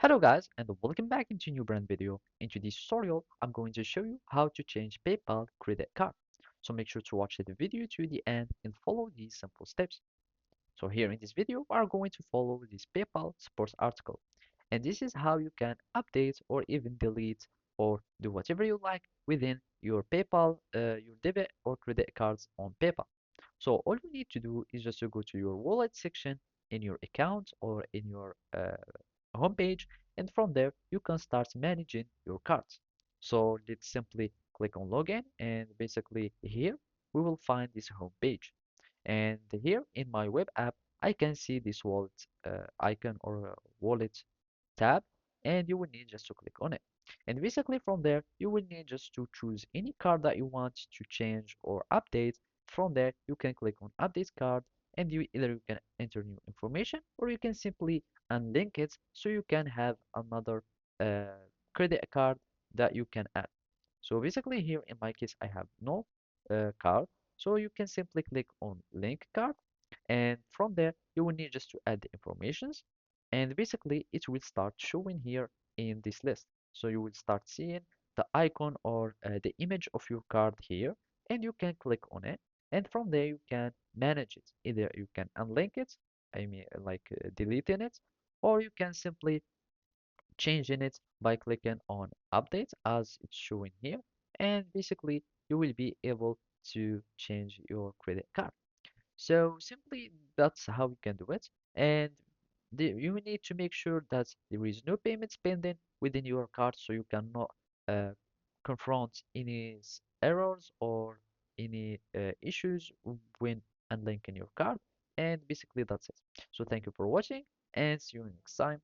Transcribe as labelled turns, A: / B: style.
A: Hello guys and welcome back into a new brand video. In today's tutorial, I'm going to show you how to change PayPal credit card. So make sure to watch the video to the end and follow these simple steps. So here in this video, we are going to follow this PayPal support article. And this is how you can update or even delete or do whatever you like within your PayPal, your debit or credit cards on PayPal. So all you need to do is just to go to your wallet section in your account or in your homepage, and from there you can start managing your cards. So let's simply click on login, and basically here we will find this home page. And here in my web app, I can see this wallet icon or wallet tab, and you will need just to click on it. And basically from there, you will need just to choose any card that you want to change or update. From there, you can click on update card, and you can enter new information or you can simply unlink it so you can have another credit card that you can add. So basically here in my case, I have no card. So you can simply click on link card, and from there you will need just to add the informations, and basically it will start showing here in this list. So you will start seeing the icon or the image of your card here, and you can click on it, and from there you can manage it. Either you can unlink it, I mean like deleting it, or you can simply changing it by clicking on update as it's showing here, and basically you will be able to change your credit card. So simply that's how you can do it. And you need to make sure that there is no payments pending within your card so you cannot uh, confront any errors or any issues when unlinking your card. And basically that's it. So thank you for watching and see you next time.